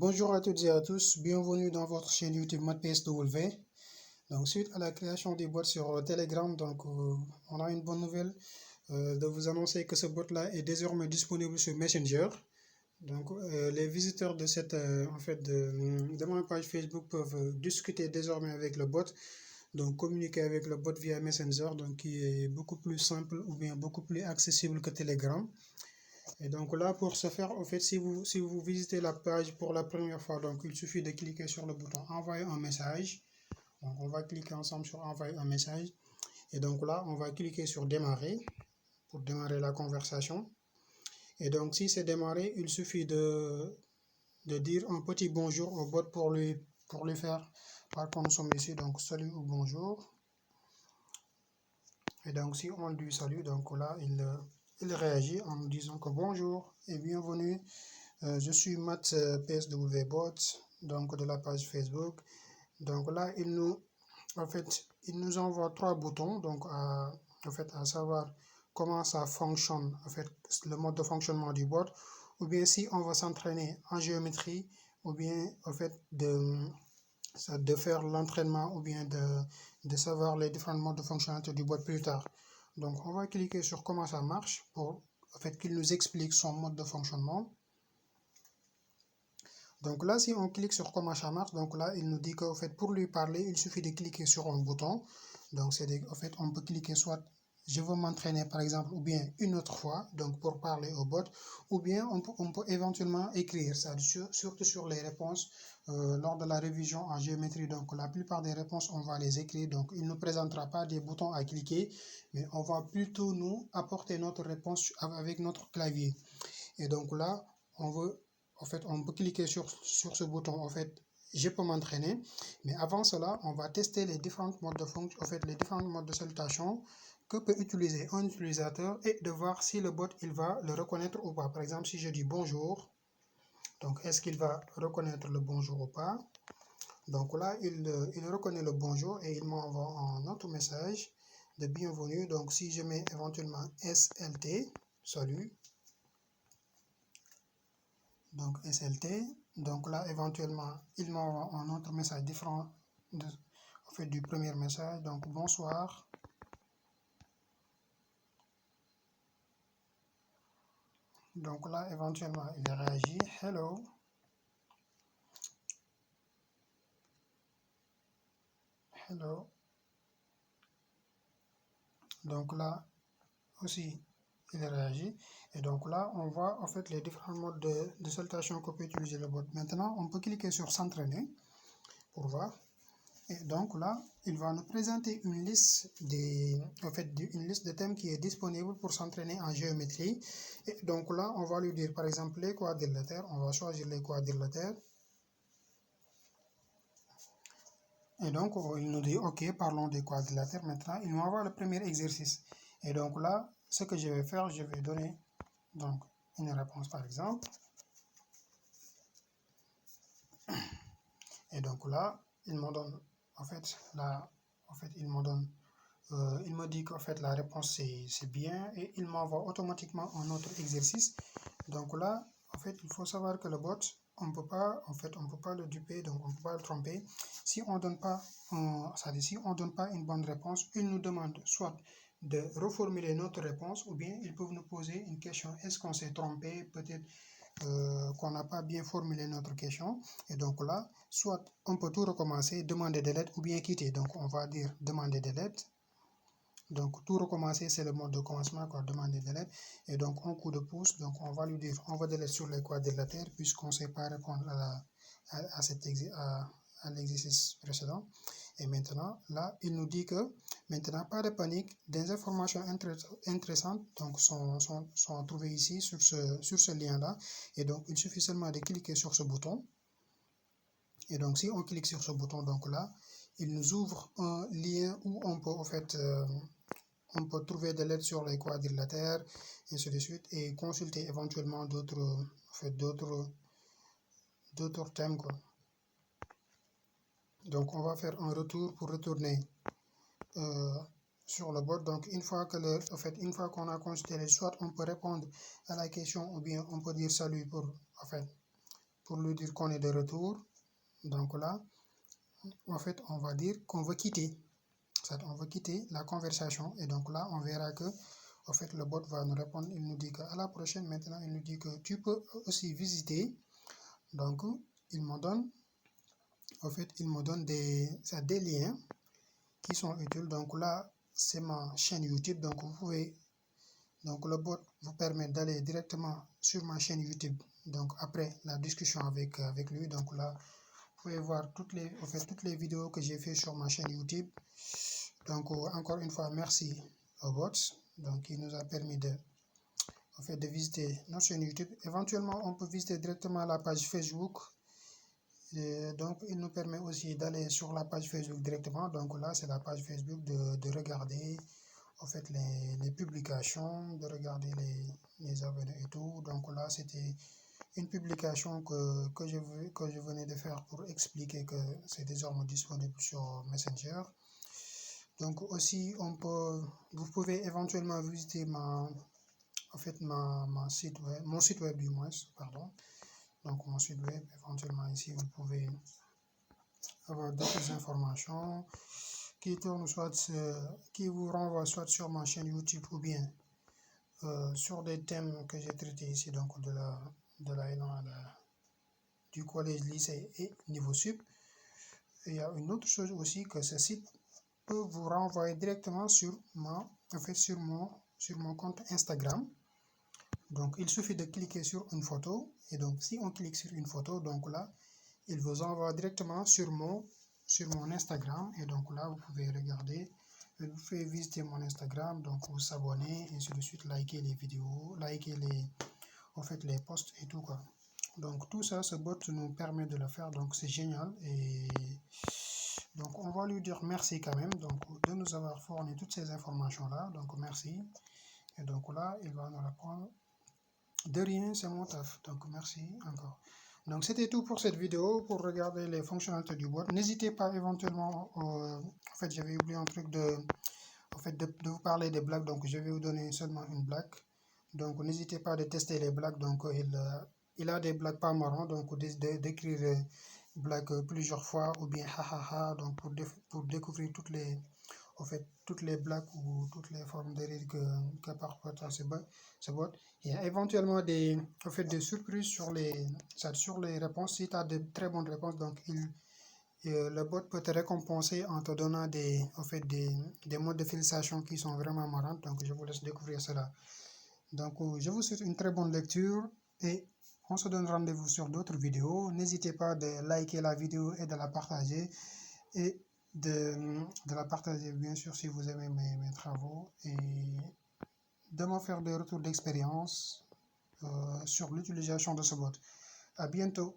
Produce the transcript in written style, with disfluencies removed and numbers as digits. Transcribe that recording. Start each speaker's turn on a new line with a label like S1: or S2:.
S1: Bonjour à toutes et à tous, bienvenue dans votre chaîne YouTube MathPSW. Donc, suite à la création des bots sur Telegram, on a une bonne nouvelle de vous annoncer que ce bot-là est désormais disponible sur Messenger. Les visiteurs de de ma page Facebook peuvent discuter désormais avec le bot, donc communiquer avec le bot via Messenger, donc qui est beaucoup plus simple ou bien beaucoup plus accessible que Telegram. Et donc là, pour ce faire, en fait, si vous visitez la page pour la première fois, donc il suffit de cliquer sur le bouton envoyer un message. Donc on va cliquer ensemble sur envoyer un message. Et donc là, on va cliquer sur démarrer pour démarrer la conversation. Et donc si c'est démarré, il suffit de dire un petit bonjour au bot pour lui faire, par contre nous sommes ici, donc salut ou bonjour. Et donc si on lui salue, donc là, il réagit en nous disant que bonjour et bienvenue. Je suis Matt PSW Bot, donc de la page Facebook. Donc là, il nous envoie trois boutons, donc à savoir comment ça fonctionne, le mode de fonctionnement du bot, ou bien si on veut s'entraîner en géométrie, ou bien de faire l'entraînement, ou bien de savoir les différents modes de fonctionnalité du bot plus tard. Donc on va cliquer sur comment ça marche pour qu'il nous explique son mode de fonctionnement. Donc là, si on clique sur comment ça marche, donc là, il nous dit qu'en fait, pour lui parler, il suffit de cliquer sur un bouton. Donc, on peut cliquer soit je veux m'entraîner par exemple, ou bien une autre fois, donc pour parler au bot, ou bien on peut éventuellement écrire ça, surtout sur les réponses lors de la révision en géométrie. Donc, la plupart des réponses, on va les écrire. Donc, il ne nous présentera pas des boutons à cliquer, mais on va plutôt nous apporter notre réponse avec notre clavier. Et donc là, on peut cliquer sur ce bouton, je peux m'entraîner, mais avant cela, on va tester les différents modes de fonction, les différents modes de salutation que peut utiliser un utilisateur et de voir si le bot, il va le reconnaître ou pas. Par exemple, si je dis bonjour, donc est-ce qu'il va reconnaître le bonjour ou pas? Donc là, il reconnaît le bonjour et il m'envoie un autre message de bienvenue. Donc si je mets éventuellement SLT, salut, donc SLT, donc là éventuellement il m'envoie un autre message différent du premier message, donc bonsoir, donc là éventuellement il réagit hello, donc là aussi il réagit. Et donc là on voit les différents modes de salutation que peut utiliser le bot. Maintenant on peut cliquer sur s'entraîner pour voir. Et donc là, il va nous présenter une liste une liste de thèmes qui est disponible pour s'entraîner en géométrie. Et donc là, on va lui dire par exemple les quadrilatères. On va choisir les quadrilatères. Et donc, il nous dit OK, parlons des quadrilatères. Maintenant, il m'envoie le premier exercice. Et donc là, ce que je vais faire, je vais donner donc une réponse par exemple. Et donc là, il me donne il me dit qu'en fait la réponse c'est bien et il m'envoie automatiquement un autre exercice. Donc là, il faut savoir que le bot, on peut pas le duper, donc on peut pas le tromper. Si on donne pas, si on donne pas une bonne réponse, il nous demande soit de reformuler notre réponse ou bien ils peuvent nous poser une question. Est-ce qu'on s'est trompé? Peut-être qu'on n'a pas bien formulé notre question. Et donc là, soit on peut tout recommencer, demander de l'aide ou bien quitter. Donc on va dire demander de l'aide. Donc tout recommencer, c'est le mode de commencement, demander de l'aide. Et donc un coup de pouce, donc on va lui dire on va de l'aide sur les quadrilatères puisqu'on ne sait pas répondre à l'exercice précédent. Et maintenant, là, il nous dit que maintenant, pas de panique, des informations intéressantes donc, sont trouvées ici sur ce lien-là. Et donc, il suffit seulement de cliquer sur ce bouton. Et donc, si on clique sur ce bouton, donc là, il nous ouvre un lien où on peut, on peut trouver de l'aide sur les quadrilatères, et ainsi de suite, et consulter éventuellement d'autres thèmes, quoi. Donc, on va faire un retour pour retourner sur le bot. Donc, une fois qu'on a consulté, soit on peut répondre à la question ou bien on peut dire salut pour lui dire qu'on est de retour. Donc là, en fait, on va dire qu'on veut quitter. On veut quitter la conversation. Et donc là, on verra que, en fait, le bot va nous répondre. Il nous dit qu'à la prochaine, maintenant, il nous dit que tu peux aussi visiter. Donc, il me donne, en fait, il me donne des liens qui sont utiles. Donc là, c'est ma chaîne YouTube. Donc, vous pouvez, donc le bot vous permet d'aller directement sur ma chaîne YouTube. Donc, après la discussion avec lui. Donc là, vous pouvez voir toutes les vidéos que j'ai fait sur ma chaîne YouTube. Donc, encore une fois, merci au bot. Donc, il nous a permis de visiter notre chaîne YouTube. Éventuellement, on peut visiter directement la page Facebook. Et donc, il nous permet aussi d'aller sur la page Facebook directement. Donc là, c'est la page Facebook de regarder en fait les publications, de regarder les abonnés et tout. Donc là, c'était une publication que je venais de faire pour expliquer que c'est désormais disponible sur Messenger. Donc aussi, vous pouvez éventuellement visiter mon site web du moins, pardon. Donc mon site web, éventuellement ici, vous pouvez avoir d'autres informations qui tournent qui vous renvoient soit sur ma chaîne YouTube ou bien sur des thèmes que j'ai traités ici, donc de la du collège, lycée et niveau sup. Et il y a une autre chose aussi que ce site peut vous renvoyer directement sur mon compte Instagram. Donc il suffit de cliquer sur une photo et donc si on clique sur une photo, donc là il vous envoie directement sur mon Instagram et donc là vous pouvez regarder, vous pouvez visiter mon Instagram, donc vous s'abonner et ainsi de suite, liker les vidéos, liker les posts et tout quoi. Donc tout ça, ce bot nous permet de le faire, donc c'est génial et donc on va lui dire merci quand même donc de nous avoir fourni toutes ces informations là, donc merci. Et donc là il va nous répondre de rien, c'est mon taf, donc merci encore. Donc c'était tout pour cette vidéo, pour regarder les fonctionnalités du bot. N'hésitez pas éventuellement, en fait j'avais oublié un truc de vous parler des blagues, donc je vais vous donner seulement une blague. Donc n'hésitez pas de tester les blagues, donc il a des blagues pas marrantes, donc d'écrire blagues plusieurs fois ou bien hahaha, donc pour découvrir toutes les blagues ou toutes les formes de rire que parfois ce bot. Il y a éventuellement des surprises sur les réponses. Si tu as de très bonnes réponses, donc le bot peut te récompenser en te donnant des modes de félicitation qui sont vraiment marrants. Donc je vous laisse découvrir cela. Donc je vous souhaite une très bonne lecture et on se donne rendez-vous sur d'autres vidéos. N'hésitez pas de liker la vidéo et de la partager. Et de la partager bien sûr si vous aimez mes travaux et de me faire des retours d'expérience sur l'utilisation de ce bot. À bientôt.